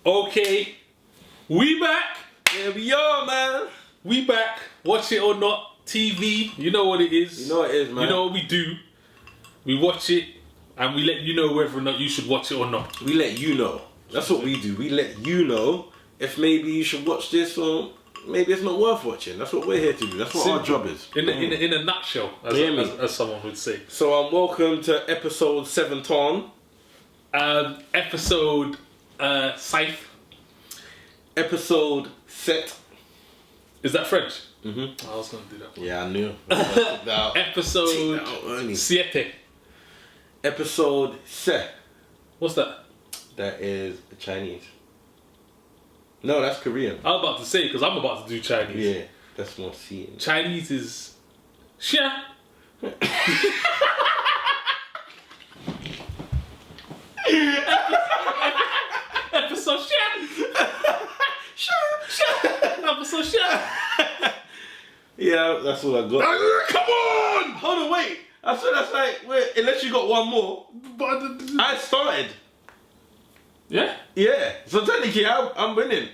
Okay, we back. Yeah, we are, man. We back. Watch it or not, TV. You know what it is. You know what it is, man. You know what we do. We watch it and we let you know whether or not you should watch it or not. We let you know. That's what we do. We let you know if maybe you should watch this or maybe it's not worth watching. That's what we're here to do. That's what our job is. In a nutshell, as someone would say. So welcome to episode 7 ton. Episode Scythe. Episode set. Is that French? Mm-hmm. I was going to do that one. Yeah, I knew. Episode 7. Episode set. What's that? That is Chinese. No, that's Korean. I was about to say, because I'm about to do Chinese. Yeah, that's more seeing. Chinese is... Xia. Episode Xia. Episode Xia. Yeah, that's all I got. Come on! Hold on, wait. That's like, wait, unless you got one more. But I started. yeah? Yeah, so technically I'm winning.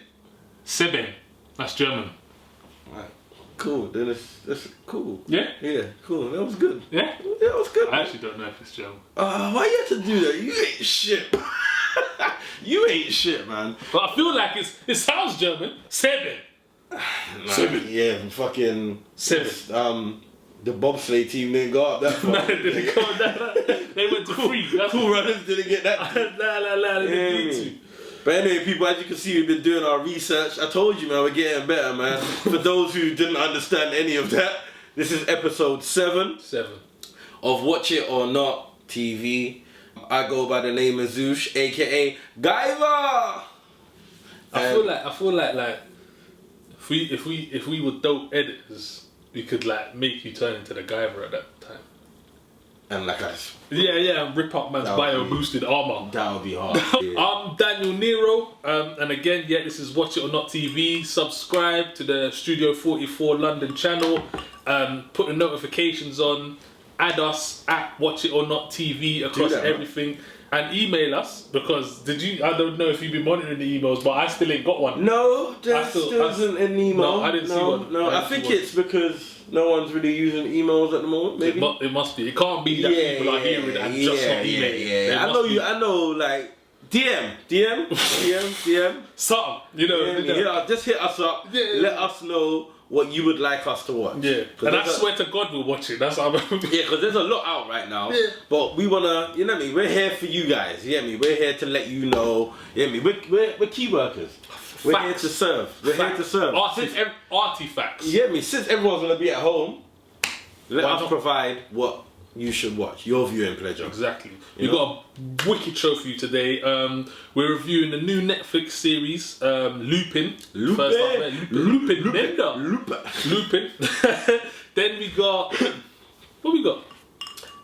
7. That's German. Right. Cool, then that's cool. Yeah? Yeah, cool. That was good. Yeah? Yeah, that was good. I actually don't know if it's German. Why you have to do that? You ain't shit. You ain't shit, man. But I feel like it sounds German. 7. Nah, 7. Yeah, fucking 7. The bobsleigh team didn't go up that far. No, they didn't go down. They went to 3. That's Cool Runners didn't get that. Nah, they didn't need to. But anyway, people, as you can see, we've been doing our research. I told you, man, we're getting better, man. For those who didn't understand any of that, this is episode 7 of Watch It or Not TV. I go by the name of Zush, aka Guyver. I feel like if we were dope editors, we could like make you turn into the Guyver at that time. And like and rip up man's bio boosted armor. that would be hard. Yeah. I'm Daniel Nero, and again, this is Watch It or Not TV. Subscribe to the Studio 44 London channel. Put the notifications on. Add us at Watch It or Not TV across everything. And email us, because I don't know if you've been monitoring the emails, but I still ain't got one. No, there still isn't an email. No, I didn't see one. No, I think it's because no one's really using emails at the moment, maybe. It must be. It can't be that people are hearing and just not emailing. Yeah. I know, like, DM. Something, you know. Yeah, just hit us up. Yeah. Let us know what you would like us to watch. Yeah, and I swear to God we'll watch it. That's how. Yeah, because there's a lot out right now. Yeah. But we wanna, you know what I mean? We're here for you guys. You get me? We're here to let you know. You get me? We're key workers. We're here to serve. We're here to serve. Artifacts. You get me? Since everyone's gonna be at home, let us provide what you should watch. Your viewing pleasure. Exactly. We've got a wicked show for you today. We're reviewing the new Netflix series, Lupin. First up there, Lupin. Then we got... What we got?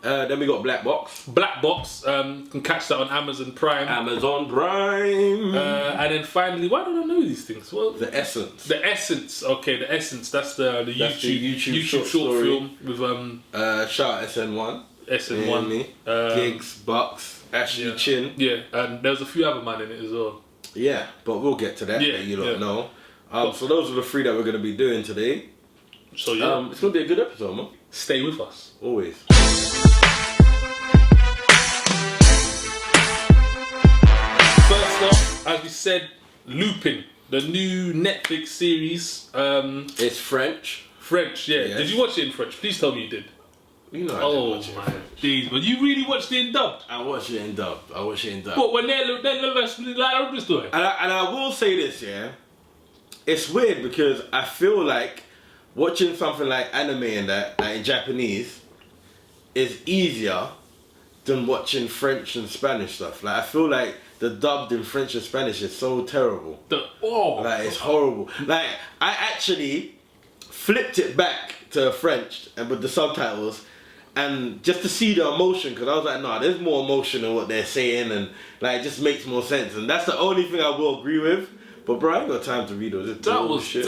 Then we got Black Box. Black Box. Can catch that on Amazon Prime. And then finally, why don't I know these things? Well, The Essence. The Essence. Okay, The Essence. That's the YouTube short story. film with Shout SN1. SN1. Giggs, Bucks, Ashley Chin. Yeah, and there's a few other man in it as well. Yeah, but we'll get to that. Yeah, you don't know. So those are the 3 that we're going to be doing today. So it's going to be a good episode, man. Stay with us. Always. First off, as we said, Lupin, the new Netflix series. It's French. French, yeah. Yes. Did you watch it in French? Please tell me you did. You know I did watch it. Oh my days, but you really watched it in dubbed? I watched it in dubbed. But when they're like this doing. And I will say this, yeah. It's weird because I feel like watching something like anime and that, like in Japanese, is easier than watching French and Spanish stuff. Like I feel like the dubbed in French and Spanish is so terrible. Like it's horrible. Like I actually flipped it back to French and with the subtitles, and just to see the emotion, because I was like, nah, there's more emotion in what they're saying, and like it just makes more sense. And that's the only thing I will agree with. But bro, I ain't got time to read all this. That was shit.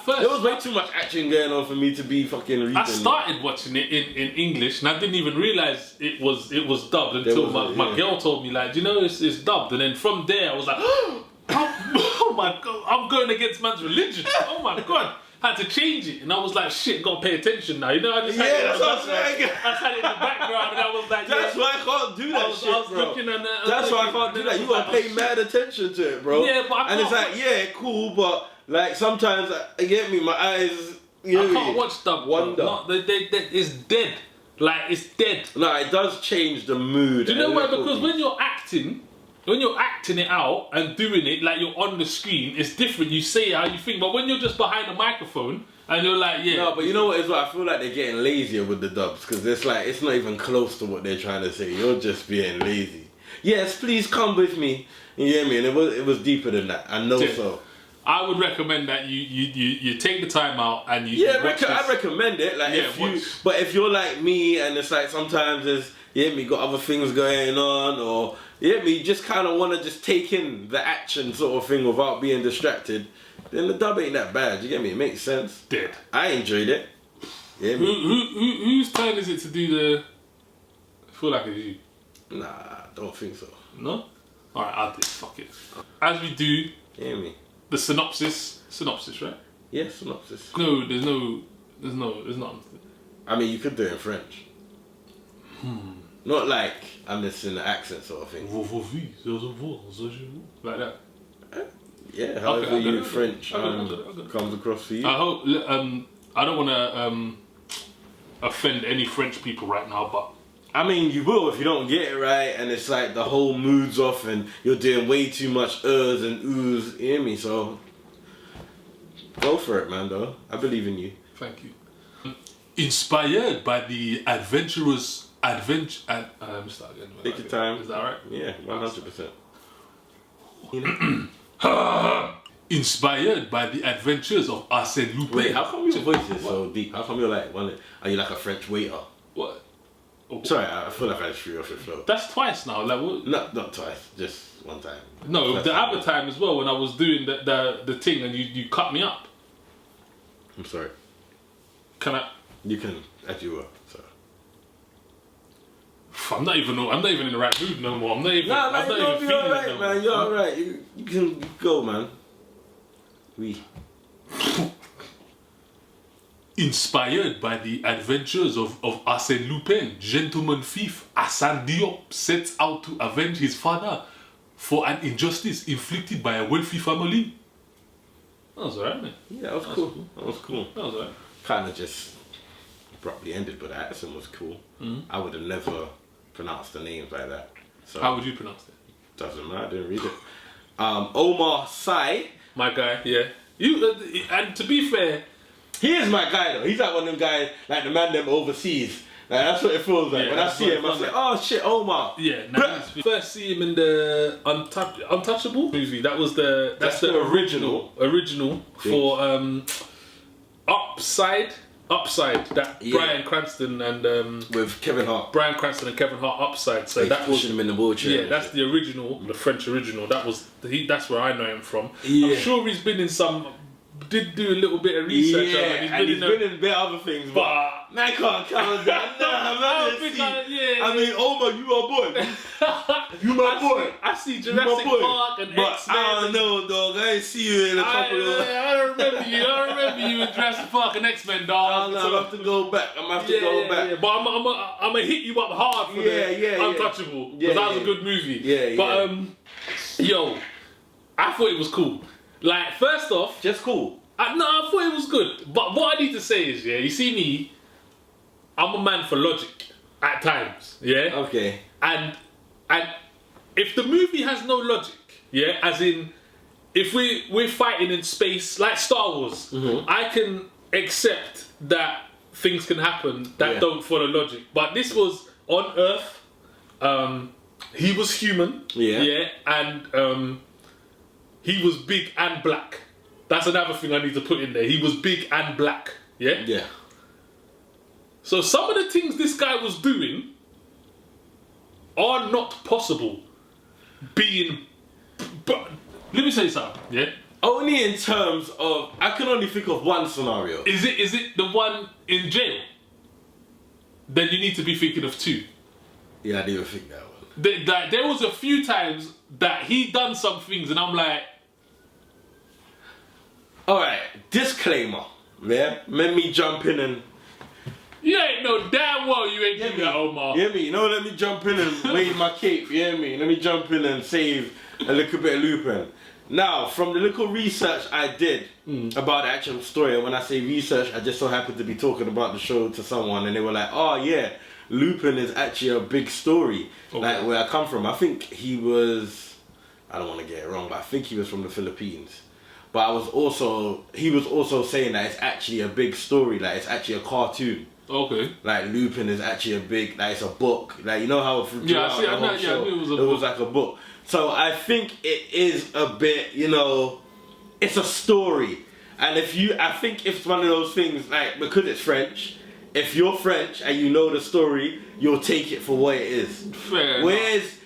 First, there was way too much action going on for me to be fucking reading. I started watching it in English, and I didn't even realize it was dubbed until my girl told me, like, you know, it's dubbed. And then from there, I was like, oh my god, I'm going against man's religion. Oh my god. Had to change it, and I was like, shit, gotta pay attention now. You know, I just had it in the background. I had it in the background, and I was like, that's why I can't do that shit, I was bro. looking and that's why I can't do that. You gotta pay mad attention to it, bro. Yeah, but I and it's like, yeah, cool, but like sometimes, you get me, my eyes. You know I can't watch dub. Wonder. No, it's dead. Like, it's dead. No, it does change the mood. Do you know why? Because when you're acting it out and doing it like you're on the screen, it's different. You say how you think, but when you're just behind a microphone and you're like, yeah. No, but you know what? As well, I feel like they're getting lazier with the dubs because it's like it's not even close to what they're trying to say. You're just being lazy. Yes, please come with me. You hear me? And it was deeper than that. I know so. I would recommend that you take the time out and you. Yeah, I recommend it. Like but if you're like me and it's like sometimes there's got other things going on or. Yeah, you just kind of want to just take in the action sort of thing without being distracted. Then the dub ain't that bad. You get me? It makes sense. Dead. I enjoyed it. Yeah. Whose turn is it to do the? I feel like it's you. Nah, I don't think so. No. All right, I'll do it. Fuck it. As we do. Hear me? The synopsis, right? Yeah, synopsis. No, there's not. I mean, you could do it in French. Not like I'm just in the accent sort of thing. Like that. Yeah, however you French comes across for you. I hope. I don't want to offend any French people right now, but I mean, you will if you don't get it right, and it's like the whole mood's off, and you're doing way too much and oohs. You hear me? So go for it, man. Though I believe in you. Thank you. Inspired by the adventurous. Start again. Take your time. Is that right? Yeah, 100%. Inspired by the adventures of Arsène Lupin. Wait, how come your voice is so deep? How come you're like are you like a French waiter? What? Oh. Sorry, I feel like I just threw you off your flow. That's twice now. Like what? No, not twice. Just one time. No, the other time as well when I was doing the thing and you cut me up. I'm sorry. Can I? You can as you were. So. I'm not even in the right mood no more. I'm not even. Nah, I'm not even feeling alright, it no man. more. You're alright. You can go, man. Oui. Inspired by the adventures of Arsène Lupin, gentleman thief Hassan Diop sets out to avenge his father for an injustice inflicted by a wealthy family. That was alright, man. Yeah, that was cool. That was cool. That was alright. Kind of just abruptly ended, but the accent was cool. I would have never pronounced the names like that. So how would you pronounce it? Doesn't matter. I didn't read it. Omar Sy. My guy, yeah. You and to be fair, he is my guy though. He's like one of them guys, like the man them overseas. Like that's what it feels like. Yeah, when I see him, I say, "Oh shit, Omar." Yeah. First see him in the Untouchable movie. That's the original for Upside. That Bryan Cranston and with Kevin Hart. Bryan Cranston and Kevin Hart Upside. So that was pushing him in the wheelchair. Yeah, that's the original, the French original. That's where I know him from. Yeah. I'm sure he's been in some. Did do a little bit of research. Yeah, and he's been in a bit of other things, but man can't count that. I mean, Omar, you my boy. You my boy. I see Jurassic Park and but X-Men. I don't know, dog. I ain't see you in a couple of. I don't remember you. I don't remember you in Jurassic Park and X-Men, dog. I'm have to go back. I'm have to go back. Yeah. But I'm gonna hit you up hard for the Untouchable because that was a good movie. Yeah. But yo, I thought it was cool. Like, first off, just cool. I thought it was good. But what I need to say is, you see me, I'm a man for logic at times, Okay. And if the movie has no logic, as in, if we're fighting in space like Star Wars, I can accept that things can happen that don't follow logic. But this was on Earth. He was human, and he was big and black. That's another thing I need to put in there. He was big and black, Yeah. So some of the things this guy was doing are not possible. But let me say something, Only in terms of, I can only think of one scenario. Is it the one in jail? Then you need to be thinking of two. Yeah, I didn't even think that one. There was a few times that he done some things and I'm like, Alright, disclaimer. Yeah? Let me jump in and... You ain't know damn well you ain't do that, Omar. Yeah, me. You know, let me jump in and wave my cape. Yeah, me. Let me jump in and save a little bit of Lupin. Now, from the little research I did about the actual story, and when I say research, I just so happened to be talking about the show to someone, and they were like, "Oh yeah, Lupin is actually a big story." Okay. Like where I come from, I think he was. I don't want to get it wrong, but I think he was from the Philippines. But he was also saying that it's actually a big story, like it's actually a cartoon. Okay. Like Lupin is actually a big, like it's a book. Like you know how I knew it was a book. It was like a book. So I think it is a bit, you know, it's a story. And I think it's one of those things, like, because it's French, if you're French and you know the story, you'll take it for what it is. Fair Whereas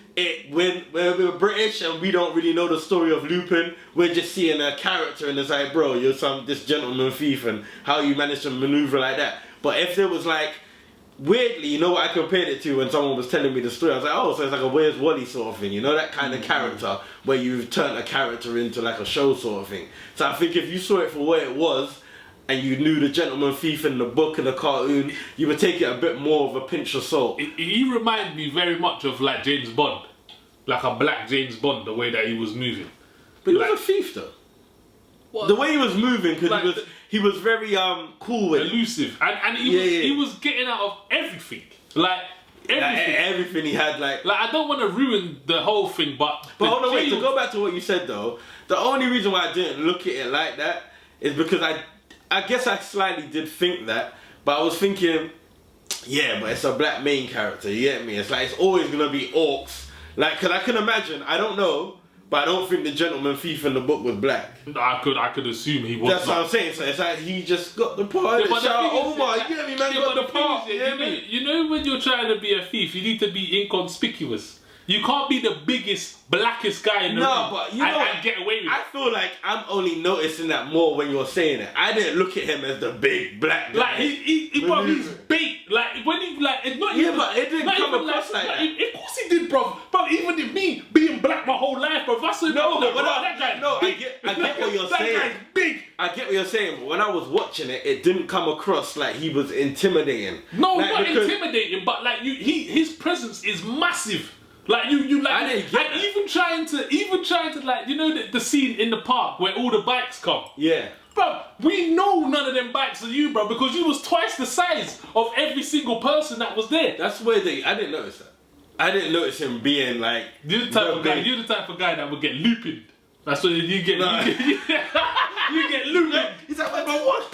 when we're British and we don't really know the story of Lupin, we're just seeing a character and it's like, bro, you're this gentleman thief and how you manage to maneuver like that. But if there was like, weirdly, you know what I compared it to when someone was telling me the story? I was like, oh, so it's like a Where's Wally sort of thing, you know, that kind of character where you've turned a character into like a show sort of thing. So I think if you saw it for what it was and you knew the gentleman thief in the book and the cartoon, you would take it a bit more of a pinch of salt. He reminded me very much of like James Bond, like a black James Bond, the way that he was moving. But he was a thief though. What? The way he was moving, because like he was very cool with elusive, and he was getting out of everything, like everything he had, like I don't want to ruin the whole thing, but hold on, wait, to go back to what you said though, the only reason why I didn't look at it like that is because I guess I slightly did think that, but I was thinking, yeah, but it's a black main character, you get me? It's like it's always gonna be orcs, like, cause I can imagine, I don't know. But I don't think the gentleman thief in the book was black. I could assume he was. That's what I'm saying. So it's like he just got the part. Yeah, shout out, Omar, you get me, man? Got the part. You know when you're trying to be a thief, you need to be inconspicuous. You can't be the biggest, blackest guy in the room but you know, and get away with it. I feel like I'm only noticing that more when you're saying it. I didn't look at him as the big black guy. Like he's bait. Like when he it's not. Yeah, but it didn't come across like that. Of course he did, bro. But even in me being black my whole life, bro. That guy. No, I get what you're saying. That guy's big. I get what you're saying, but when I was watching it, it didn't come across like he was intimidating. No, not intimidating, but like his presence is massive. Like you like, I didn't get and even trying to like, you know the scene in the park where all the bikes come. Yeah. Bro, we know none of them bikes are you, bro, because you was twice the size of every single person that was there. That's where I didn't notice that. I didn't notice him being like. You're the type of guy that would get Lupin. That's what you get. No. You get Lupin. He's like, wait, my watch,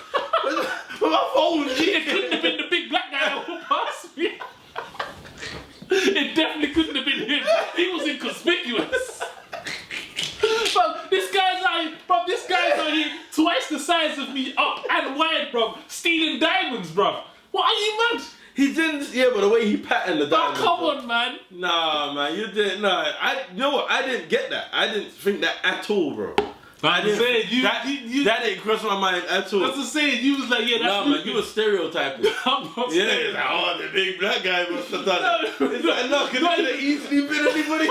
where's my phone? It couldn't have been the big black guy that walked past me. It definitely couldn't have been him. He was inconspicuous. This guy's out here twice the size of me, up and wide, bro, stealing diamonds, bro. What are you, man? He didn't, but the way he patterned the diamonds. Oh, come on, man. Nah, man, you didn't. Nah, you know what? I didn't get that. I didn't think that at all, bro. I didn't say that didn't cross my mind at all. That's the saying. You was like, yeah, that's man, you were stereotyping. I'm not saying. It's like, oh, the big black guy must have done it. It's like, no, because it could have easily been anybody.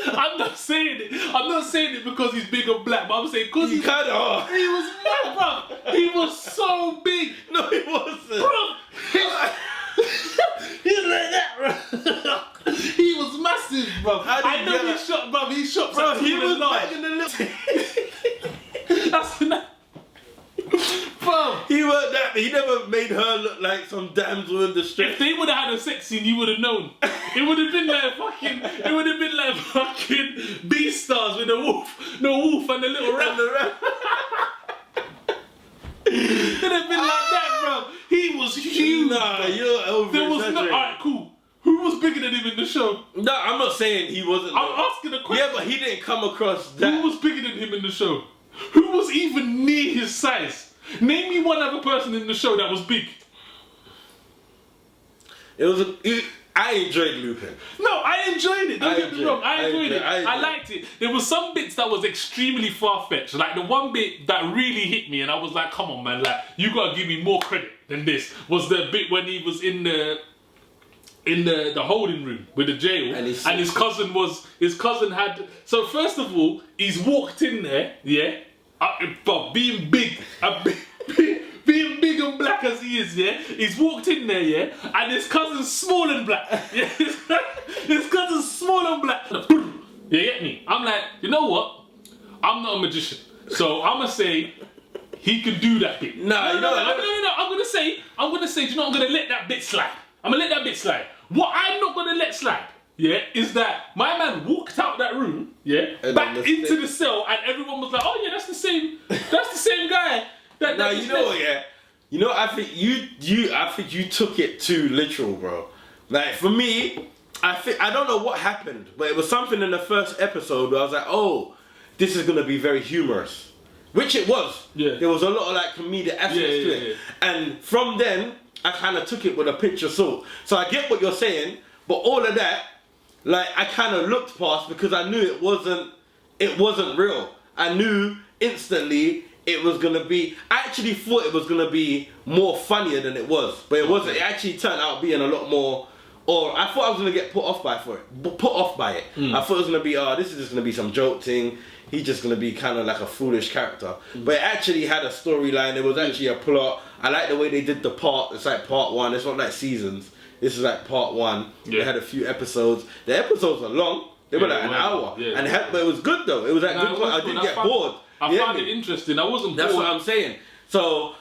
I'm not saying it. I'm not saying it because he's big and black, but I'm saying because he kind of. He was mad, bro. He was so big. No, he wasn't, bro. He's like that, bro. He was massive, bro. I know he shot, bro. He shot, bro. He was back in the little. That's enough. Bro, he weren't that. He never made her look like some damsel in distress. If they would have had a sex scene, you would have known. It would have been like fucking. It would have been like fucking Beastars with the wolf and the little rat. It would have been like that, bro. He was huge. Nah, you're over. There was no. Alright, cool. Who was bigger than him in the show? No, I'm not saying he wasn't. I'm asking a question. Yeah, but he didn't come across that. Who was bigger than him in the show? Who was even near his size? Name me one other person in the show that was big. I enjoyed Lupin. No, I enjoyed it. Don't get me wrong. I enjoyed it. I liked it. There were some bits that was extremely far-fetched. Like the one bit that really hit me and I was like, come on, man. Like, you gotta give me more credit than this. Was the bit when he was in the holding room with the jail and his cousin had, so first of all, he's walked in there, yeah, but being big being big and black as he is, yeah, he's walked in there, yeah, and his cousin's small and black. Yeah, his cousin's small and black. You get me? I'm like, you know what? I'm not a magician, so I'm gonna say he could do that bit. No. I'm gonna say, do you know, I'm gonna let that bit slide. I'm gonna let that bit slide. What I'm not gonna let slide, yeah, is that my man walked out that room, yeah, and back into the cell, and everyone was like, oh yeah, that's the same guy. No, you know what, yeah. You know, I think you took it too literal, bro. Like for me, I don't know what happened, but it was something in the first episode where I was like, oh, this is gonna be very humorous, which it was. Yeah. There was a lot of like comedic aspects to it, and from then I kind of took it with a pinch of salt. So I get what you're saying, but all of that, like I kind of looked past because I knew it wasn't real. I knew instantly it was gonna be. I actually thought it was gonna be more funnier than it was, but it wasn't. It actually turned out being a lot more. Or I thought I was gonna get put off by it. I thought it was gonna be, this is just gonna be some joke thing. He's just gonna be kind of like a foolish character. But it actually had a storyline. There was actually a plot. I like the way they did the part. It's like part one. It's not like seasons. This is like part one. Yeah. They had a few episodes. The episodes are long. They were like an hour. Yeah. But it was good though. It was like good. I didn't get bored. I found it interesting. I wasn't bored. That's what I'm saying. So,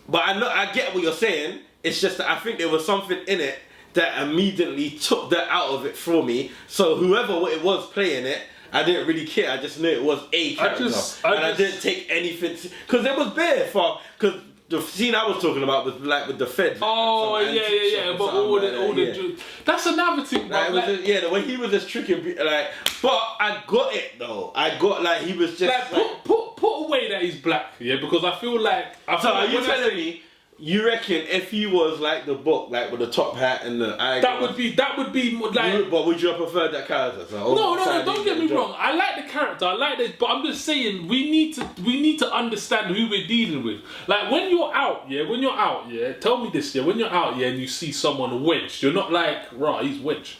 but I get what you're saying. It's just that I think there was something in it that immediately took that out of it for me. So whoever it was playing it, I didn't really care. I just knew it was a character. I didn't take anything. Because there was bare for... Because the scene I was talking about was like with the feds. Oh, yeah. But all the... That's another thing, bro. The way he was just tricking... but I got it, though. I got, like, he was just... Put away that he's black, yeah? Because I feel like... Are you telling me... You reckon if he was like the book, like with the top hat and the eye, that would be like. But would you have preferred that character? So, no. Don't get me wrong. I like the character. I like this, but I'm just saying we need to understand who we're dealing with. Like when you're out, yeah. Tell me this, yeah. When you're out, yeah, and you see someone wedged, you're not like, right, he's wedged.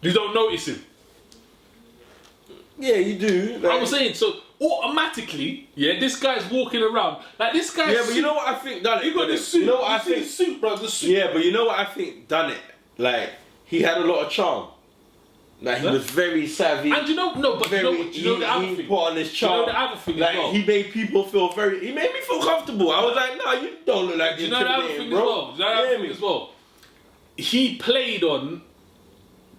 You don't notice him. Yeah, you do. Like, I was saying so. Automatically, yeah, this guy's walking around like this guy. Yeah, but you know what I think done it. You got the suit. You know what I think? The suit, bro. The suit. Yeah, but you know what I think done it. Like he had a lot of charm. Like he was very savvy. And you know the other thing. He put on his charm. You know the other thing like as well. He made people feel He made me feel comfortable. I was like, no, you don't look like you know the other thing bro. As well. You know the other thing as well. He played on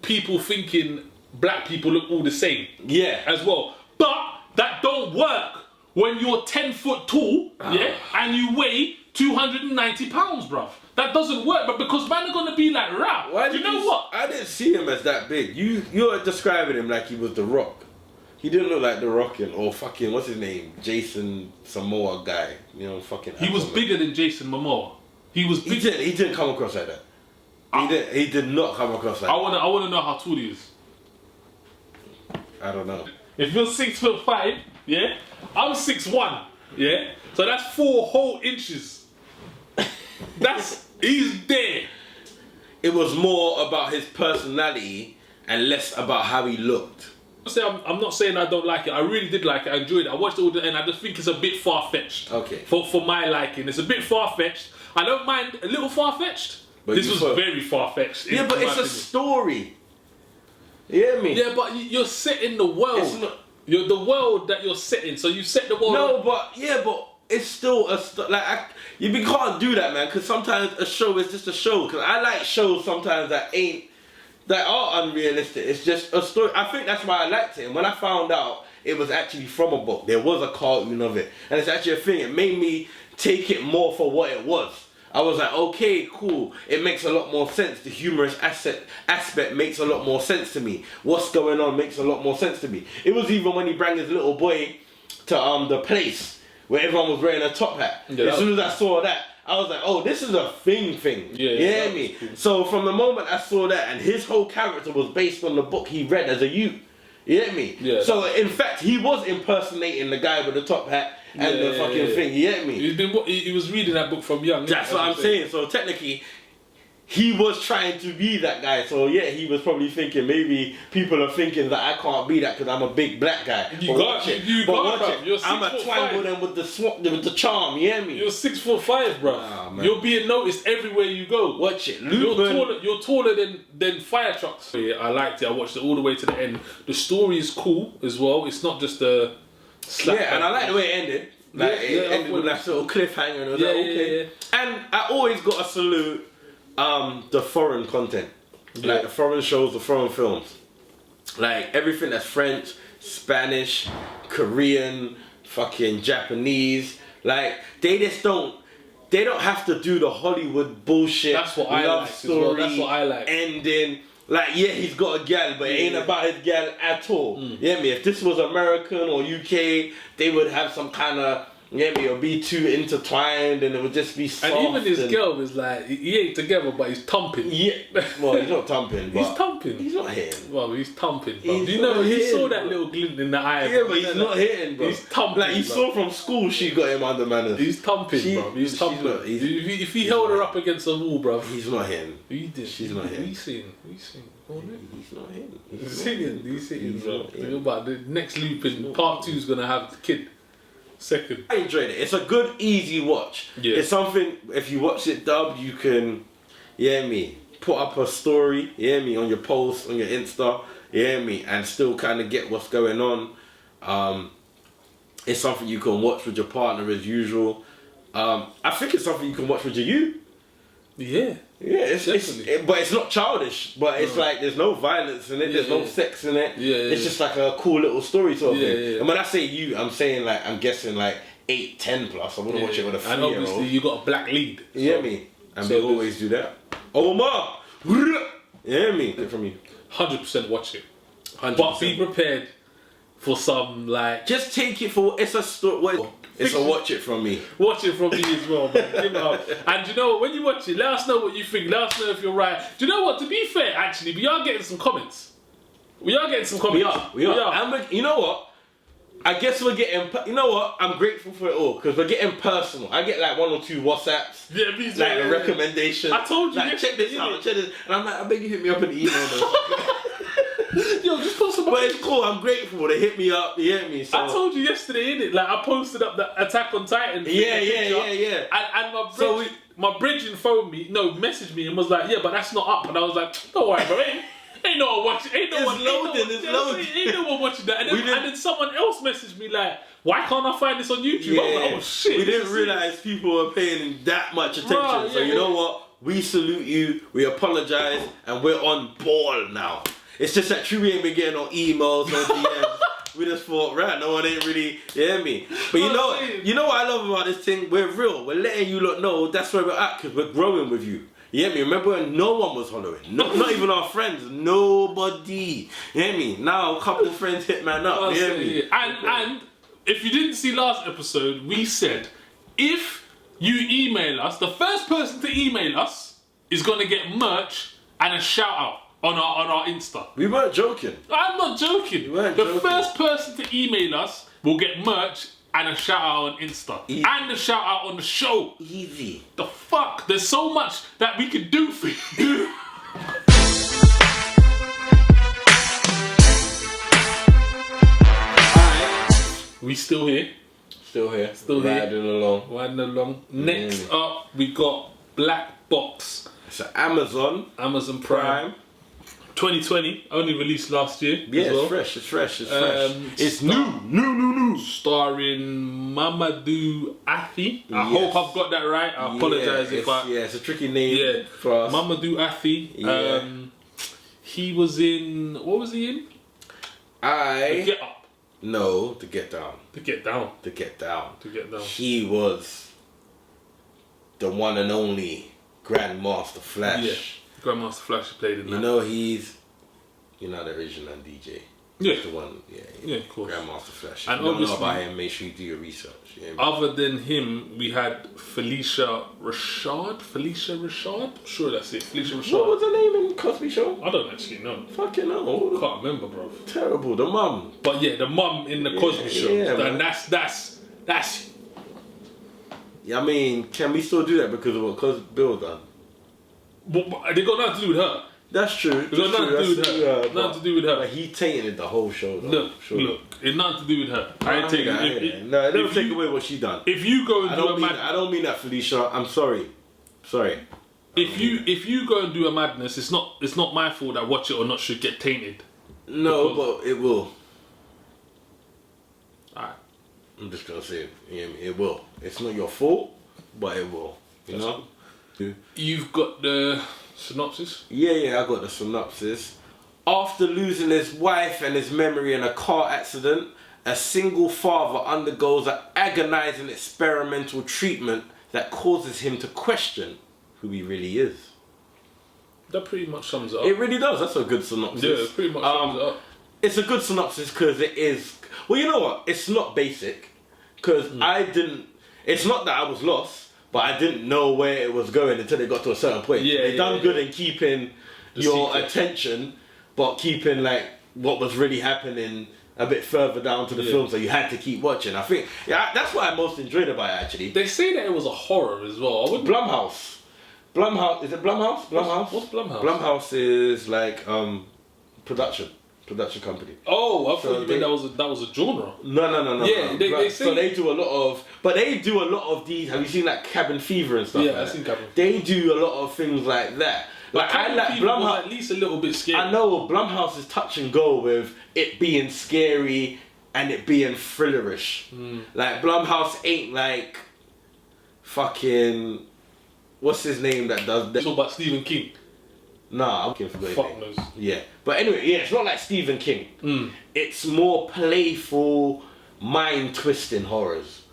people thinking black people look all the same. Yeah, as well, but. That don't work when you're 10 foot tall, yeah, and you weigh 290 pounds, bruv. That doesn't work, but because man are gonna be like, rap. You know what? I didn't see him as that big. You're describing him like he was The Rock. He didn't look like The Rock or fucking what's his name, Jason Momoa guy. You know, fucking. He was bigger than Jason Momoa. He was. He didn't come across like that. He did not come across like that. I wanna know how tall he is. I don't know. If you're 6'5", yeah, I'm 6'1", yeah. So that's 4 whole inches. He's there. It was more about his personality and less about how he looked. I'm not saying I don't like it. I really did like it. I enjoyed it. I watched it all and I just think it's a bit far-fetched. Okay. For my liking, it's a bit far-fetched. I don't mind a little far-fetched. But this was very far-fetched. Yeah, but it's a story. You hear me? Yeah, but you're setting the world. You're the world that you're setting. So you set the world. No, but it's still you can't do that, man. Because sometimes a show is just a show. Because I like shows sometimes that are unrealistic. It's just a story. I think that's why I liked it. And when I found out it was actually from a book, there was a cartoon of it, and it's actually a thing. It made me take it more for what it was. I was like, okay, cool. It makes a lot more sense. The humorous aspect makes a lot more sense to me. What's going on makes a lot more sense to me. It was even when he brought his little boy to the place where everyone was wearing a top hat. Yeah, as soon as I saw that, I was like, oh, this is a thing. Yeah, you hear me? Cool. So from the moment I saw that, and his whole character was based on the book he read as a youth. You get me? Yeah. So in fact, he was impersonating the guy with the top hat and the fucking thing. You get me? He was reading that book from young. That's what I'm saying. So technically, he was trying to be that guy. So yeah, he was probably thinking maybe people are thinking that I can't be that because I'm a big black guy. You got it. I'm a twangle them with the charm. You hear me? You're 6'5", bro. You're being noticed everywhere you go. Watch it. You're taller than fire trucks. Yeah, I liked it. I watched it all the way to the end. The story is cool as well. It's not just a slap. Yeah, and I like the way it ended. Like it ended with that little cliffhanger, and I was like, okay. Yeah. And I always got to salute the foreign content, like the foreign shows, the foreign films, like everything that's French, Spanish, Korean, fucking Japanese. Like they don't have to do the Hollywood bullshit. That's what I like story, as well. That's what I like. Ending. Like, yeah, he's got a gal, but it ain't about his gal at all. You get me? If this was American or UK, they would have some kind of, you get me, or be too intertwined, and it would just be soft. And even his girl was like, he ain't together, but he's thumping. Yeah. Well, he's not thumping, but... He's thumping. He's not hitting. Well, he's thumping, bro. You know, he saw that little glint in the eye. Yeah, but he's not hitting, bro. He's thumping, like, you saw from school she got him under manners. He's thumping, bro. He's thumping. If he held her up against the wall, bro. He's not hitting. He did. She's not hitting. We seen. He's not hitting. He's sitting, bro. Think about the next Lupin, part 2 is going to have the kid. Second. I enjoyed it. It's a good, easy watch. Yeah. It's something, if you watch it dubbed, you can, put up a story, on your post, on your Insta, and still kind of get what's going on. It's something you can watch with your partner as usual. I think it's something you can watch with your youth. Yeah. Yeah, but it's not childish. But it's like there's no violence in it. There's no sex in it. It's just like a cool little story sort of thing. And when I say you, I'm saying like I'm guessing like 8, 10 plus. I wouldn't watch it with a 3-year-old. And obviously you got a black lead. You hear me? And we always do that. Omar, you hear me? Get from you. 100% watch it. 100%. But be prepared for some like. Just take it for it's a story. It's a watch it from me. Watch it from me as well, man. Give it up. And you know what? When you watch it, let us know what you think. Let us know if you're right. Do you know what? To be fair, actually, we are getting some comments. We are. We are. And you know what? I guess we're getting. You know what? I'm grateful for it all because we're getting personal. I get like 1 or 2 WhatsApps. Yeah, me too. Like a recommendation. I told you. Like, check this out. Check this. And I'm like, I beg you hit me up in the email. Yo, just post some. But it's cool. I'm grateful. They hit me up. You hear me? So. I told you yesterday, innit? Like I posted up the Attack on Titan. Yeah. And my bridging phoned me, messaged me and was like, yeah, but that's not up. And I was like, don't worry, bro. Ain't no one watching. Ain't no one watching that. And then someone else messaged me like, why can't I find this on YouTube? Yeah. I was like, oh shit. We didn't realize people were paying that much attention. So you know what? We salute you. We apologize, and we're on ball now. It's just that we ain't been getting no emails, no DMs. We just thought, right, no one ain't really, you hear me? But you know what I love about this thing? We're real. We're letting you lot know that's where we're at because we're growing with you. You hear me? Remember when no one was hollering? Not even our friends. Nobody. You hear me? Now a couple of friends hit man up. You hear me? And if you didn't see last episode, we said if you email us, the first person to email us is going to get merch and a shout out. On our Insta. We weren't joking. I'm not joking. The first person to email us will get merch and a shout out on Insta. Easy. And a shout out on the show. Easy. The fuck? There's so much that we could do for you. Alright. We still here. Still here. Riding along. Next up, we got Black Box. It's Amazon Prime. 2020, only released last year. Yeah, as well. It's fresh. It's new. Starring Mamadou Athi. I hope I've got that right. I apologise if I. Yeah, it's a tricky name for us. Mamadou Athi. Yeah. He was in. What was he in? The Get Up. No, The Get Down. The Get Down. The Get Down. The Get Down. He was the one and only Grandmaster Flash. Yeah. Grandmaster Flash played in that. You know he's, the original DJ. Yeah. The one, of course. Grandmaster Flash. And if you don't know obviously, about him, make sure you do your research. Other than him, we had Felicia Rashad? I'm sure that's it. Felicia Rashad. What was her name in Cosby Show? I don't actually know. Fucking hell. Can't remember, bro. Terrible. The mum. But yeah, the mum in the Cosby Show. Yeah, and that's. Yeah, I mean, can we still do that because of what Bill done? But they got nothing to do with her. That's true. It got nothing to do with her. Nothing to do with her. But he tainted the whole show, though. Look, it's nothing to do with her. I ain't taking it. No, it don't take away what she done. If you go and I don't mean that, Felicia. I'm sorry. Sorry. If you go and do a madness, it's not my fault that Watch It or Not should get tainted. No, but it will. Alright. I'm just gonna say it will. It's not your fault, but it will. You know? You've got the synopsis? Yeah, I got the synopsis. After losing his wife and his memory in a car accident, a single father undergoes an agonizing experimental treatment that causes him to question who he really is. That pretty much sums it up. It really does. That's a good synopsis. Yeah, it pretty much sums it up. It's a good synopsis because it is... Well, you know what? It's not basic. Because I didn't... It's not that I was lost, but I didn't know where it was going until it got to a certain point. Yeah, They done good in keeping your attention, but keeping like what was really happening a bit further down to the film, so you had to keep watching. I think that's what I most enjoyed about it, actually. They say that it was a horror as well. Blumhouse. Is it Blumhouse? Blumhouse? What's Blumhouse? Blumhouse is like production company. Oh, I thought you meant that was a genre. No. Yeah, they say... So they do a lot of... But they do a lot of these... Have you seen like Cabin Fever and stuff? Yeah, I've seen Cabin Fever. They do a lot of things like that. Like I like Blumhouse... was at least a little bit scary. I know Blumhouse is touch and go with it being scary and it being thrillerish. Like Blumhouse ain't like fucking... What's his name that does that? It's all about Stephen King. Nah, I'm looking for the Fuck name. knows. Yeah. But anyway, yeah, it's not like Stephen King. It's more playful, mind-twisting horrors.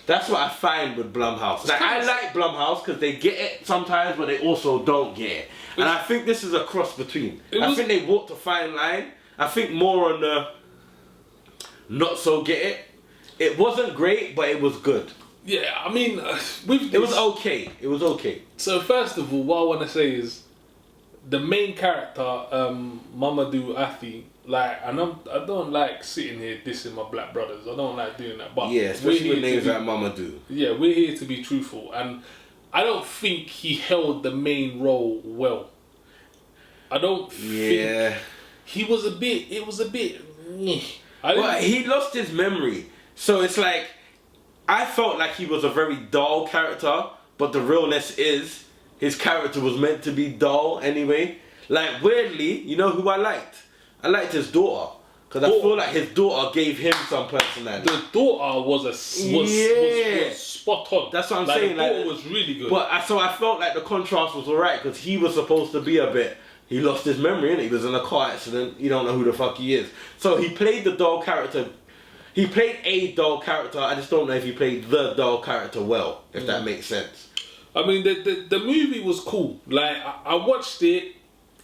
That's what I find with Blumhouse. Like, I like Blumhouse because they get it sometimes, but they also don't get it. And I think this is a cross between. I think they walked a fine line. I think more on the not so get it. It wasn't great, but it was good. Yeah, I mean, it was okay. It was okay. So first of all, what I want to say is the main character, Mamadou Athi. Like, I don't like sitting here dissing my black brothers. I don't like doing that. But yeah, especially with names like Mamadou. Yeah, we're here to be truthful, and I don't think he held the main role well. I don't think he was a bit. It was a bit. Well, he lost his memory, so it's like. I felt like he was a very dull character, but the realness is his character was meant to be dull anyway. Like, weirdly, you know who I liked? I liked his daughter. Because I feel like his daughter gave him some personality. The daughter was spot on. That's what I'm saying. The daughter was really good. But so I felt like the contrast was alright because he was supposed to be a bit... He lost his memory, innit? He was in a car accident. You don't know who the fuck he is. So he played the dull character... He played a dull character. I just don't know if he played the dull character well, if that makes sense. I mean, the movie was cool. Like, I watched it.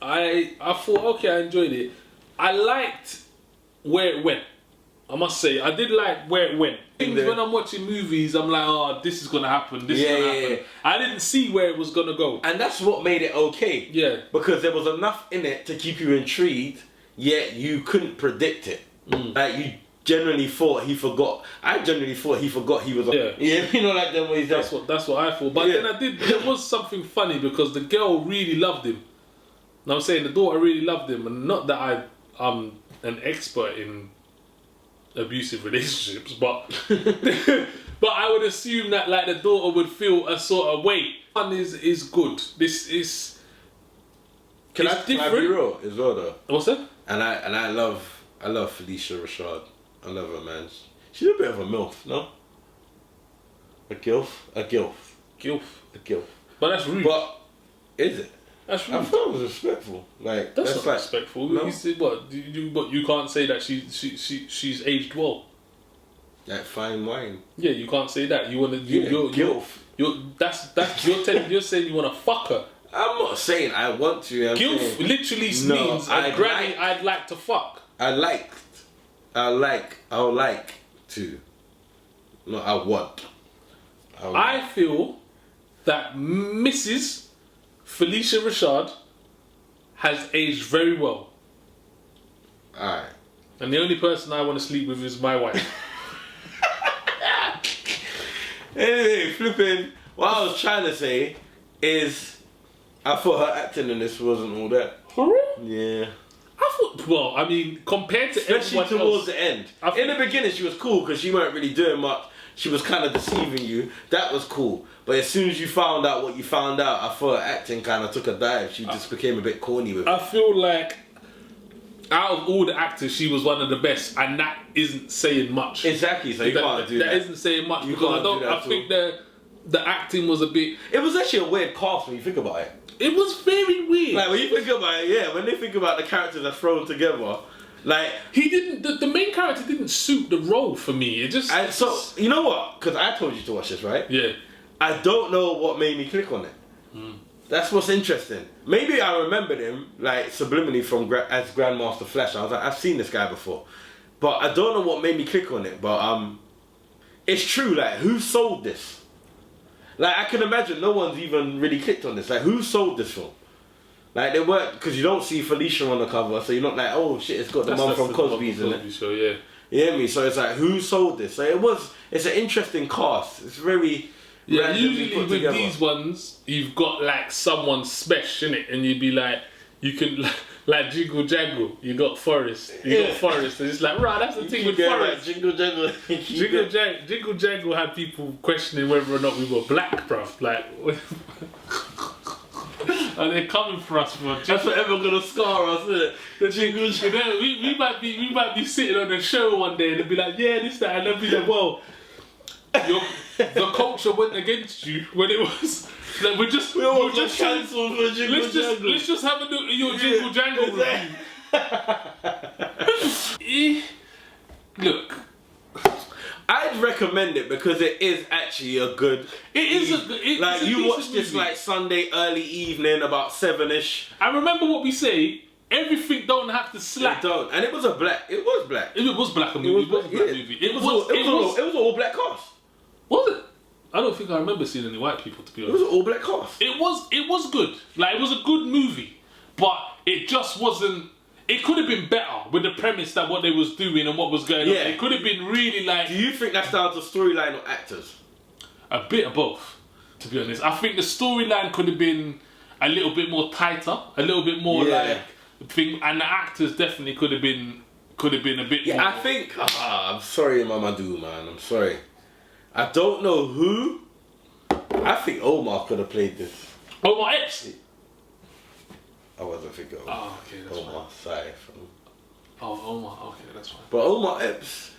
I thought, okay, I enjoyed it. I liked where it went. I must say, I did like where it went. When I'm watching movies, I'm like, oh, this is going to happen. This is going to happen. I didn't see where it was going to go. And that's what made it okay. Yeah. Because there was enough in it to keep you intrigued, yet you couldn't predict it. Like, you generally thought he forgot. I generally thought he forgot he was. Yeah, you know, like them ways. That's what I thought. But then I did. There was something funny because the girl really loved him. Now I'm saying the daughter really loved him, and not that I'm an expert in abusive relationships, but but I would assume that like the daughter would feel a sort of way. One is good. This is. Can I be real as well though? What's that? And I love Felicia Rashad. I love her, man. She's a bit of a MILF, no? A gilf. But that's rude. But is it? That's rude. I thought it was respectful. Like that's not like, respectful. No? You said what? You can't say that she's aged well. Like fine wine. Yeah, you can't say that. You wanna gilf. You're saying you wanna fuck her. I'm not saying I want to. Gilf literally means a granny I'd like to fuck. I like to. No, I want. I feel that Mrs. Felicia Rashad has aged very well. Alright. And the only person I want to sleep with is my wife. Anyway, flipping. What I was trying to say is I thought her acting in this wasn't all that. For real? Yeah. I thought, well, I mean, compared to Especially everyone towards else, the end. In the beginning, she was cool because she weren't really doing much. She was kind of deceiving you. That was cool. But as soon as you found out what you found out, I thought her acting kind of took a dive. She just became a bit corny with it. I feel like out of all the actors, she was one of the best, and that isn't saying much. Exactly, so you can't do that. That isn't saying much You because can't I don't. do that I think the acting was a bit. It was actually a weird cast when you think about it. It was very weird. Like when you think about it, yeah, when they think about the characters that thrown together, like he didn't. The main character didn't suit the role for me. It just. and so you know what? Because I told you to watch this, right? Yeah. I don't know what made me click on it. That's what's interesting. Maybe I remembered him like subliminally from as Grandmaster Flash. I was like, I've seen this guy before, but I don't know what made me click on it. But it's true. Like, who sold this? Like, I can imagine no one's even really clicked on this. Like, who sold this film? Like, they weren't, because you don't see Felicia on the cover, so you're not like, oh shit, it's got the mum from Cosby's in it. Show, yeah. You hear me? So it's like, who sold this? So it's an interesting cast. It's very. Yeah, usually with these ones, you've got like someone special in it, and you'd be like, you can like Jingle Jangle. You got Forrest. You got Forrest, and it's like, right, that's the thing with Forrest. Like, Jingle Jangle. Jingle Jangle had people questioning whether or not we were black, bruv. Like, are they coming for us, bro? That's forever gonna scar us, isn't it? The Jingle Jangle. We might be sitting on a show one day and they'll be like, yeah, this, that, and they'll be like, well, the culture went against you when it was like we're just cancelled for Jingle Jangle. Let's just have a look at your Jingle Jangle review. Look, I'd recommend it because it is actually a good. It is a good. Like you watch this like Sunday early evening about 7ish. I remember what we say. Everything don't have to slap. It don't, and it was black. It was black. It was black movie. It was a black movie. It was an all black cast. Was it? I don't think I remember seeing any white people, to be honest. It was an all black cast. It was good. Like, it was a good movie, but it just wasn't. It could have been better with the premise that what they was doing and what was going on. It could have been really like. Do you think that's down to storyline or actors? A bit of both, to be honest. I think the storyline could have been a little bit more tighter, a little bit more like thing, and the actors definitely could have been a bit more. I think. I'm sorry, Mamadou, man. I'm sorry. I don't know who. I think Omar could have played this. Omar Epps. I wasn't thinking of okay, that's Omar. Sorry. Omar. Okay, that's fine. But Omar Epps.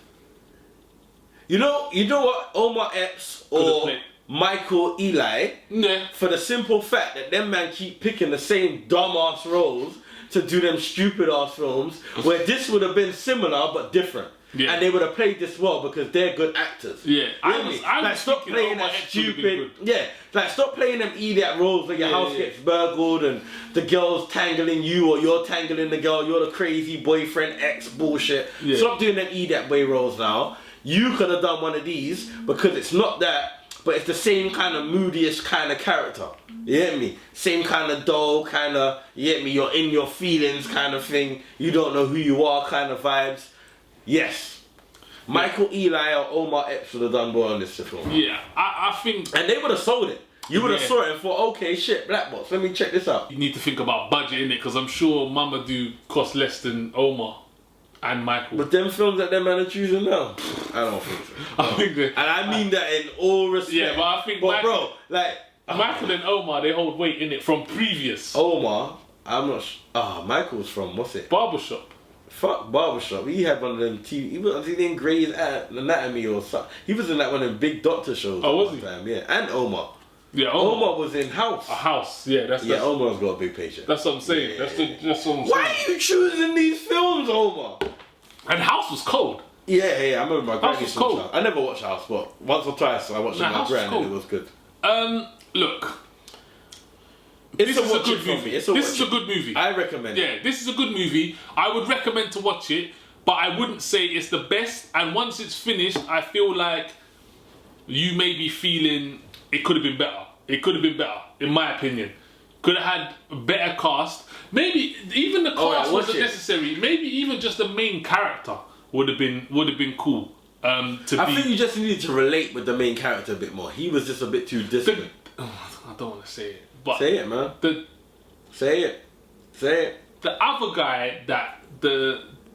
You know what? Omar Epps or Michael Eli. Yeah. For the simple fact that them man keep picking the same dumbass roles to do them stupid ass films, where this would have been similar but different. Yeah. And they would have played this well because they're good actors. Yeah, I was stop playing that stupid. Yeah, like stop playing them idiot roles where your house gets burgled and the girl's tangling you or you're tangling the girl. You're the crazy boyfriend ex bullshit. Yeah. Stop doing them idiot boy roles now. You could have done one of these because it's not that, but it's the same kind of moodyish kind of character. You get me? Same kind of dull kind of. You get me? You're in your feelings kind of thing. You don't know who you are kind of vibes. Yes. Michael Eli or Omar Epps would have done well on this film. Yeah, I think... And they would have sold it. You would have saw it and thought, okay, shit, Black Box, let me check this out. You need to think about budget, innit? Because I'm sure Mamadou cost less than Omar and Michael. But them films that them man are choosing now, I don't think so. I think that... And I mean that in all respect. Yeah, but I think Michael, Michael and Omar, they hold weight, innit? From previous. Omar, I'm not... Michael's from, what's it? Barbershop. Fuck Barbershop. He had one of them TV. He was in Grey's Anatomy or something. He was in like one of them big doctor shows. Oh, was he? Time. Yeah, and Omar. Yeah, Omar was in House. A House. Yeah, that's Omar's got a big paycheck. That's what I'm saying. Yeah. That's what I'm saying. Why are you choosing these films, Omar? And House was cold. Yeah. I remember my granny was cold. I never watched House, but once or twice I watched it with my gran and it was good. Look. This is a good movie. This is a good movie. I recommend it. Yeah, this is a good movie. I would recommend to watch it, but I wouldn't say it's the best. And once it's finished, I feel like you may be feeling it could have been better. It could have been better, in my opinion. Could have had a better cast. Maybe even the cast wasn't necessary. Maybe even just the main character would have been cool. I think you just needed to relate with the main character a bit more. He was just a bit too distant. I don't want to say it. But say it, man. Say it. The other guy that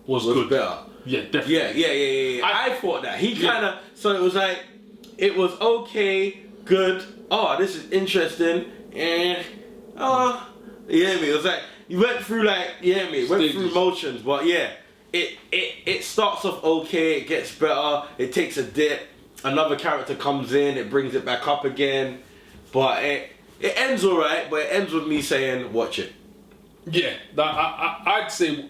was good. Better. Yeah, definitely. Yeah. I thought that. He kind of, so it was like, it was okay, good. Oh, this is interesting. Oh, you hear me? It was like, you went through like, you hear me? Went through motions, but yeah. It starts off okay, it gets better, it takes a dip, another character comes in, it brings it back up again. But it ends alright, but it ends with me saying, watch it. Yeah, I'd say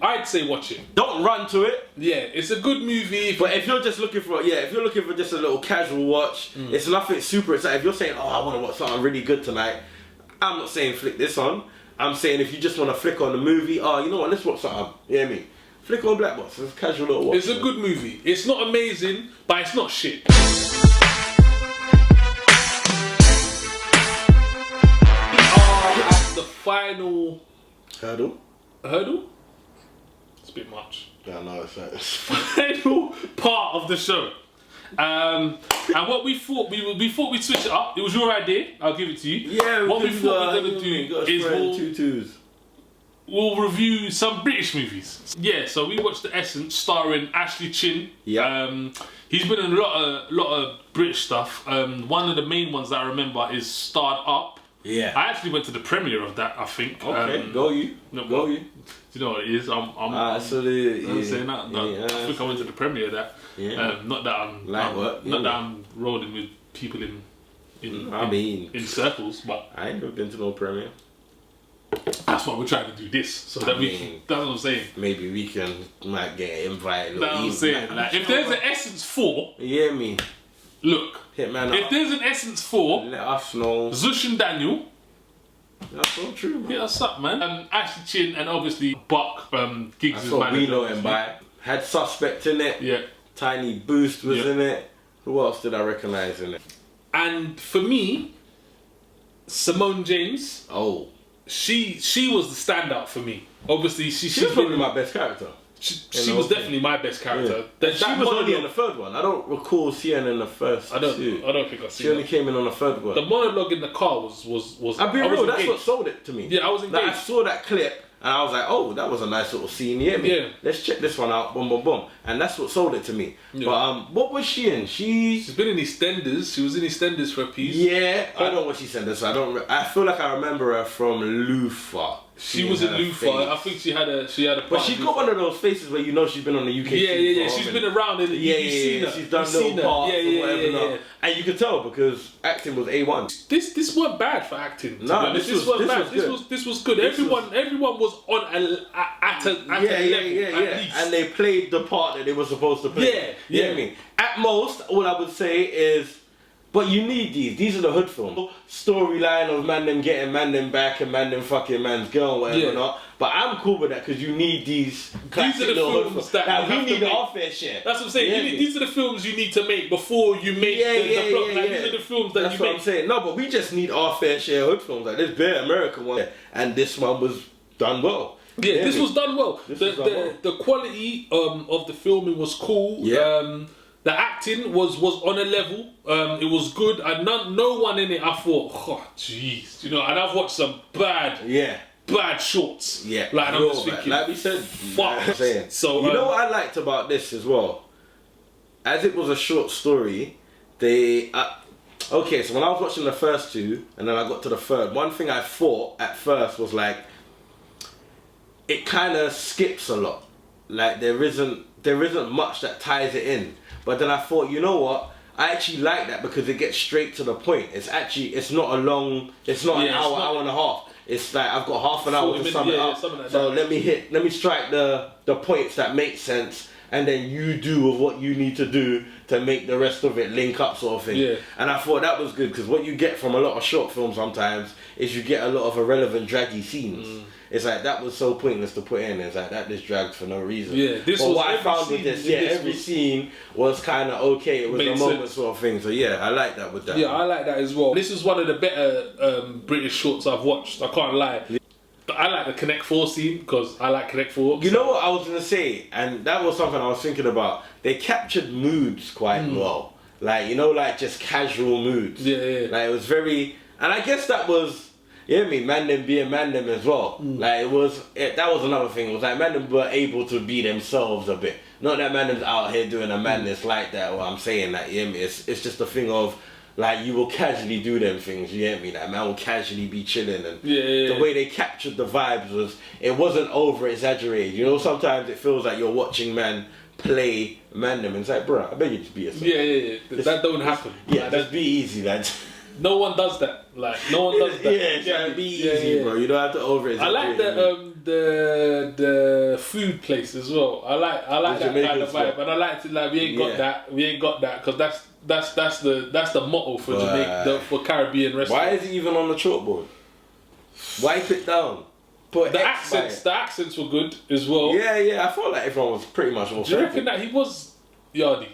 watch it. Don't run to it. Yeah, it's a good movie. But if you're just looking for just a little casual watch, it's nothing super exciting. If you're saying, oh, I want to watch something really good tonight, I'm not saying flick this on. I'm saying if you just want to flick on the movie, oh, you know what, let's watch something. You hear me? Flick on Black Box. It's a casual little watch. It's a good movie. It's not amazing, but it's not shit. At the final hurdle. It's a bit much. Yeah, no, it's like Final part of the show. And what we thought we'd switch it up. It was your idea. I'll give it to you. Yeah. What we thought we were gonna do is we'll review some British movies. Yeah, so we watched The Essence, starring Ashley Chin. Yeah. He's been in a lot of British stuff. One of the main ones that I remember is Starred Up. Yeah. I actually went to the premiere of that, I think. Okay, go you. Do you know what it is? I'm saying that. I think I went to the premiere of that. Yeah. Not that I'm that I'm rolling with people in circles, but I ain't never been to no premiere. That's why we're trying to do this, so that that's what I'm saying. Maybe we might get invited. That's what I'm saying. Like, if there's an Essence 4, you hear me? Look, if there's an Essence 4, let us know. Zush and Daniel. That's so true, man. Yeah, that's up, man. Ashley Chin and obviously Buck, Giggs' manager. We know him by. Had Suspect in it. Yeah. Tiny Boost was in it. Who else did I recognise in it? And for me, Simone James. Oh. She was the standout for me. Obviously, she's probably my best character. She was definitely my best character. Yeah. She was only in the third one. I don't recall seeing her in the first two. I don't think I seen She only came in on the third one. The monologue in the car was I'll be real, that's what sold it to me. Yeah, I was engaged. Like, I saw that clip and I was like, oh, that was a nice little scene. You hear me? Yeah. Let's check this one out. Boom, boom, boom. And that's what sold it to me. Yeah. But what was she in? She's been in EastEnders. She was in EastEnders for a piece. Yeah, I don't know what she said. So I feel like I remember her from Lupin. She was in Lupin. I think she had a. But she's got one of those faces where you know she's been on the UK. Yeah. She's been around. You've seen her. She's done little parts and whatever. And you could tell because acting was A1. This weren't bad for acting. No, this was good. This was good. Everyone was on at a level. Yeah. And they played the part that they were supposed to play. Yeah. You know what I mean? At most, all I would say is, but you need these. These are the hood films. Storyline of man them getting man them back and man them fucking man's girl, whatever not. But I'm cool with that because you need these classic little hood films. That we need our fair share. That's what I'm saying. These are the films you need to make before you make the plot. These are the films that you make. That's what I'm saying. No, but we just need our fair share of hood films. Like this bare American one, and this one was done well. Yeah, this was done well. The quality of the filming was cool. Yeah. The acting was on a level. It was good, and no one in it. I thought, oh jeez, and I've watched some bad shorts. Yeah, like I'm just thinking, like we said, fuck. So you know what I liked about this as well, as it was a short story. They okay. So when I was watching the first two, and then I got to the third, one thing I thought at first was like, it kind of skips a lot. Like there isn't much that ties it in. But then I thought, you know what? I actually like that because it gets straight to the point. It's not an hour and a half. It's like I've got half an hour to sum it up. So let me strike the points that make sense, and then you do with what you need to do to make the rest of it link up, sort of thing. Yeah. And I thought that was good because what you get from a lot of short films sometimes is you get a lot of irrelevant, draggy scenes. It's like that was so pointless to put in. It's like that just dragged for no reason. Yeah, I found with this, every scene was kind of okay. It was a moment sort of thing. So yeah, I like that with that. Yeah, I like that as well. This is one of the better British shorts I've watched. I can't lie. But I like the Connect 4 scene because I like Connect 4. You know what I was gonna say, and that was something I was thinking about. They captured moods quite well. Like like just casual moods. Yeah. Like it was very, and I guess that was. yeah, me, man them being man them as well. Like that was another thing. It was like man them were able to be themselves a bit. Not that man them's out here doing a madness like that. What I'm saying that, yeah, me, it's just a thing of like you will casually do them things. You get me? That man will casually be chilling, and the way they captured the vibes was it wasn't over exaggerated. You know, sometimes it feels like you're watching man play man them, and it's like, bro, I beg you to be yourself. Yeah. That don't happen. Yeah, like, just be easy, lad. No one does that. Like no one does that. Yeah, be easy, bro. You don't have to over exaggerate. I like the food place as well. I like that kind of vibe, and I like to like we ain't got that because that's the motto for Jamaica, for Caribbean restaurants. Why is it even on the chalkboard? Wipe it down. Put the accents were good as well. Yeah. I felt like everyone was pretty much all. Do you reckon that he was Yardy?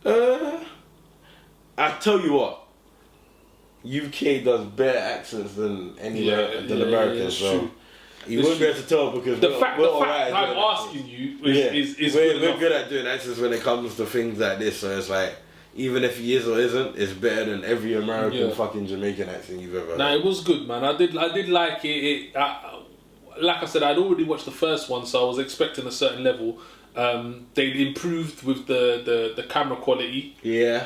I tell you what. UK does better accents than Americans, so you wouldn't be able to tell because the fact I'm asking you is we're good at doing accents when it comes to things like this. So it's like even if he is or isn't, it's better than every American fucking Jamaican accent you've ever heard. Nah, it was good, man. I did like it. Like I said, I'd already watched the first one, so I was expecting a certain level. They'd improved with the camera quality. Yeah.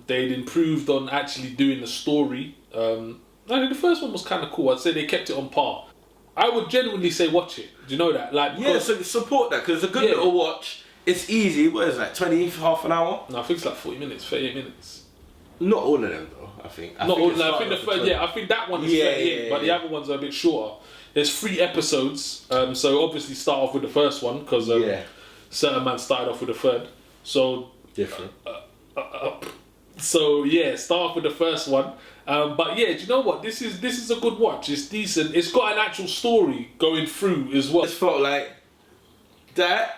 They'd improved on actually doing the story. The first one was kind of cool. I'd say they kept it on par. I would genuinely say watch it. Do you know that? Like, so support that because it's a good little watch. It's easy. What is it, like 20, half an hour? No, I think it's like 40 minutes, 38 minutes. Not all of them though. I think. Not all. I think the first. I think that one is 38, but the other ones are a bit shorter. There's 3 episodes. So obviously start off with the first one because certain man started off with the third. So different. So start off with the first one. But do you know what? This is a good watch. It's decent. It's got an actual story going through as well. It felt like that.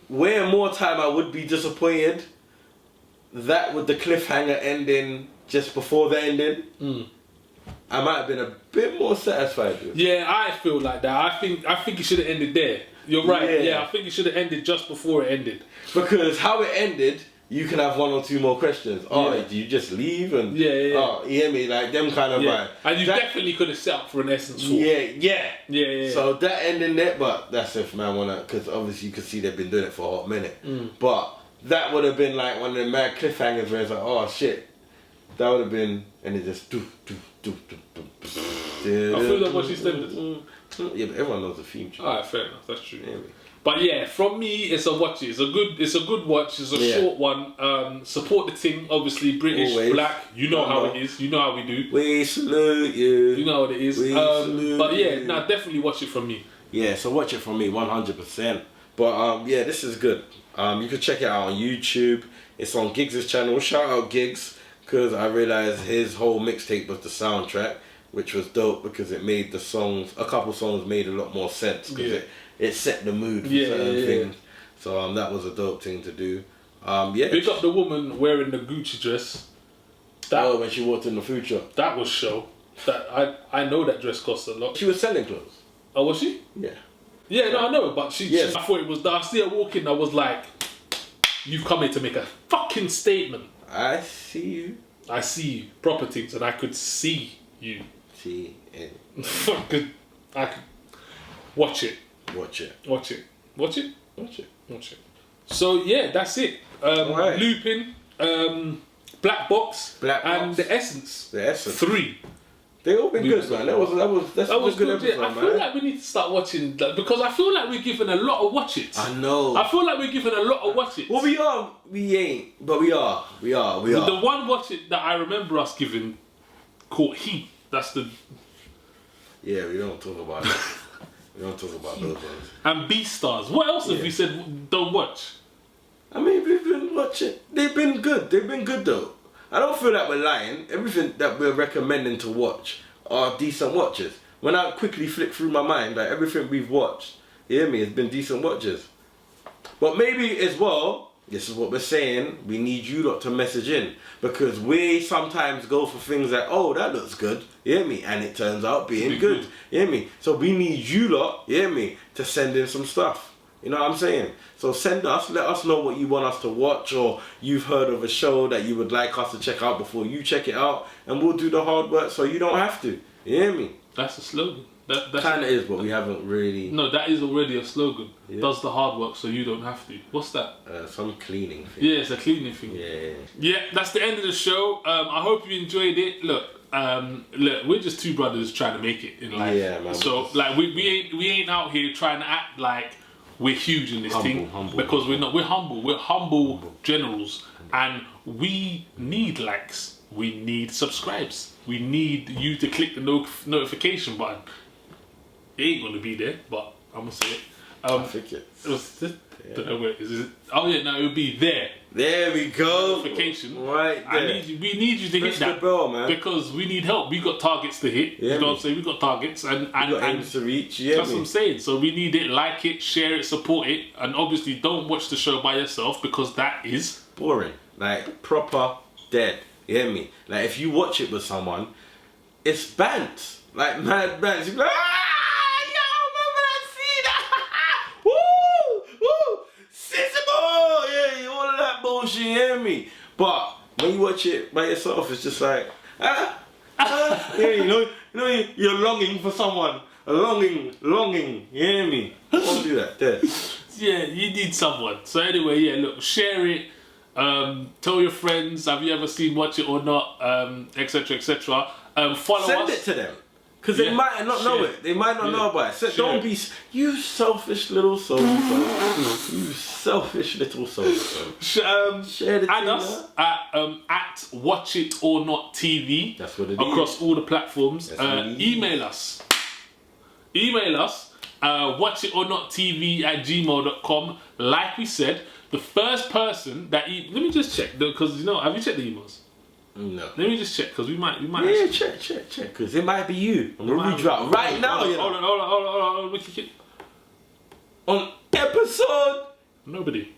Where more time I would be disappointed. That with the cliffhanger ending just before the ending. I might have been a bit more satisfied with. Yeah, I feel like that. I think it should have ended there. You're right. Yeah, I think it should have ended just before it ended. Because how it ended, you can have 1 or 2 more questions. Do you just leave? And oh, you hear me? Like them kind of vibe. And you definitely could have set up for an Essence 4. Yeah. So that ending there, but that's if man wanna, because obviously you can see they've been doing it for a hot minute. But that would have been like one of the mad cliffhangers where it's like, oh shit, that would have been, and it just do. I feel like what she said. Yeah, but everyone knows the theme tune. Alright, fair enough. That's true. But from me, it's a watch. It's a good watch. It's a short one. Support the team, obviously British, black. You know how it is. You know how we do. We salute you. You know what it is. But definitely watch it from me. Yeah, so watch it from me, 100%. But this is good. You can check it out on YouTube. It's on Giggs' channel. Shout out Giggs, because I realized his whole mixtape was the soundtrack, which was dope because it made the songs, a couple songs made a lot more sense because it set the mood for certain things. So that was a dope thing to do. Big up the woman wearing the Gucci dress. When she walked in the food shop. That was show. That I know that dress cost a lot. She was selling clothes. Oh, was she? Yeah. Yeah, no, I know, but she I thought it was. I see her walking. I was like, "You've come here to make a fucking statement." I see you. I see you. Proper things, and I could see you. See it. I could watch it. Watch it. Watch it. Watch it. Watch it. Watch it. So that's it. Right. Lupin, Black Box, and the Essence. The Essence. 3. They all been good, man. That was a good episode, I feel like we need to start watching that because I feel like we're giving a lot of watch-its. I know. I feel like we're giving a lot of watch-its. Well, we are. We ain't. But we are. The one watch-it that I remember us giving called Heat. That's the... Yeah, we don't talk about it. We don't talk about those ones. And Beastars. What else have we said don't watch? I mean, we've been watching. They've been good. They've been good, though. I don't feel like we're lying. Everything that we're recommending to watch are decent watches. When I quickly flick through my mind, like everything we've watched, you hear me, it's been decent watches. But maybe as well, this is what we're saying, we need you lot to message in. Because we sometimes go for things like, oh, that looks good, you hear me? And it turns out being good, you hear me? So we need you lot, you hear me, to send in some stuff. You know what I'm saying? So send us, let us know what you want us to watch, or you've heard of a show that you would like us to check out before you check it out, and we'll do the hard work so you don't have to. You You hear me? That's a slogan. That's Kind of is, but we haven't really... No, that is already a slogan. Yeah. Does the hard work so you don't have to. What's that? Some cleaning thing. Yeah, it's a cleaning thing. Yeah, that's the end of the show. I hope you enjoyed it. Look, we're just two brothers trying to make it in life. Yeah, man. So, like, we ain't out here trying to act like we're huge in this thing. Because we're not. We're humble. We're humble generals. And we need likes. We need subscribes. We need you to click the notification button. It ain't gonna be there, but I'm gonna say it. I think don't know where it is. Oh yeah, no, it'll be there. There we go. Notification. Right there. We need you to hit that, bell, man. because we need help. We got targets to hit. Yeah, you know what I'm saying? We got targets and aims to reach. Yeah, that's what I'm saying. So we need it. Like it, share it, support it, and obviously don't watch the show by yourself because that is boring. Like proper dead. You hear me? Like if you watch it with someone, it's bant. Like mad bant. You be like, bullshit, you hear me? But when you watch it by yourself, it's just like, yeah, you know, you're longing for someone, longing, you hear me? Don't do that, there. Yeah, you need someone. So anyway, yeah, look, share it, tell your friends, have you ever seen Watch It or Not, etc, etc. Follow us. Send it to them. Because they might not know it. They might not know about it. So don't be... You selfish little soul. You selfish little soul. Share the thing. Add us at Watch It or Not TV. That's what it is. Across all the platforms. Email us. watchitornottv@gmail.com. Like we said, the first person that... Let me just check. Because, you know, have you checked the emails? No. Let me just check, because we might. Yeah, check, because it might be you. I'm gonna redrop right now. Hold on. On episode. Nobody.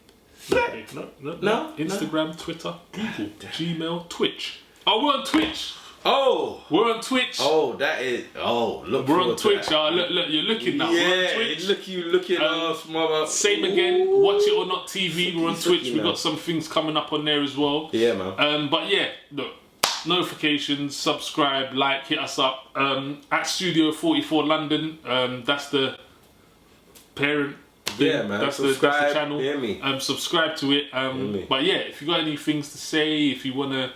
No. Instagram, Twitter, Google, Gmail, Twitch. Oh, we're on Twitch. Oh, we're on Twitch. Oh, that is. Oh, look. We're on Twitch. Look, you're looking now. Yeah, we're on Twitch. look, you looking us, mother. Same again. Watch It or Not TV. We're on Twitch. We've got some things coming up on there as well. Yeah, man. But yeah, look. Notifications, subscribe, like, hit us up. At Studio 44 London. That's the parent thing. Yeah, man. That's the channel. Hear me. Subscribe to it. But yeah, if you got any things to say, if you wanna.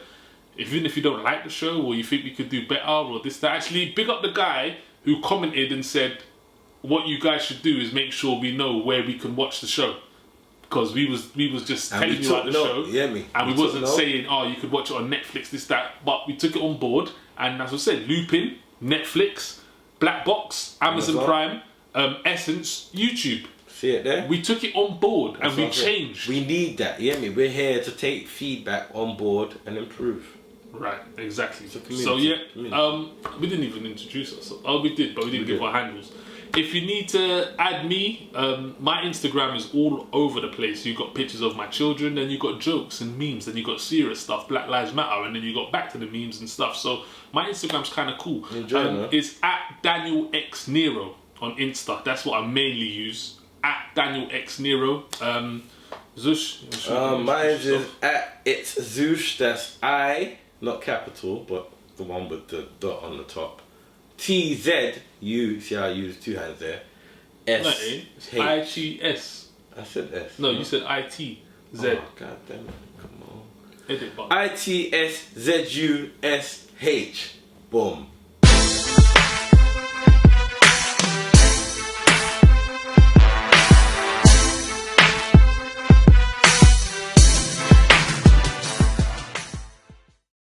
Even if you don't like the show or you think we could do better or this, that, actually big up the guy who commented and said what you guys should do is make sure we know where we can watch the show, because we was just telling you about the show, and we wasn't saying, oh, you could watch it on Netflix, this, that, but we took it on board, and as I said, Lupin, Netflix, Black Box, Amazon Prime, Essence, YouTube. See it there? We took it on board and we changed. We need that, you hear me? We're here to take feedback on board and improve. Right, exactly. So yeah, we didn't even introduce ourselves. Oh, we did, but we didn't give our handles. If you need to add me, my Instagram is all over the place. You've got pictures of my children, then you've got jokes and memes, then you've got serious stuff, Black Lives Matter, and then you got back to the memes and stuff. So my Instagram's kind of cool. It's at Daniel X Nero on Insta. That's what I mainly use. At Daniel X Nero. Zush. Mine is at It's Zush. That's I, not capital, but the one with the dot on the top. TZU. See how I use two hands there. ITS. I said S. No, you said ITZ. Oh, God damn it! Come on. Edit button. ITSZUSH. Boom.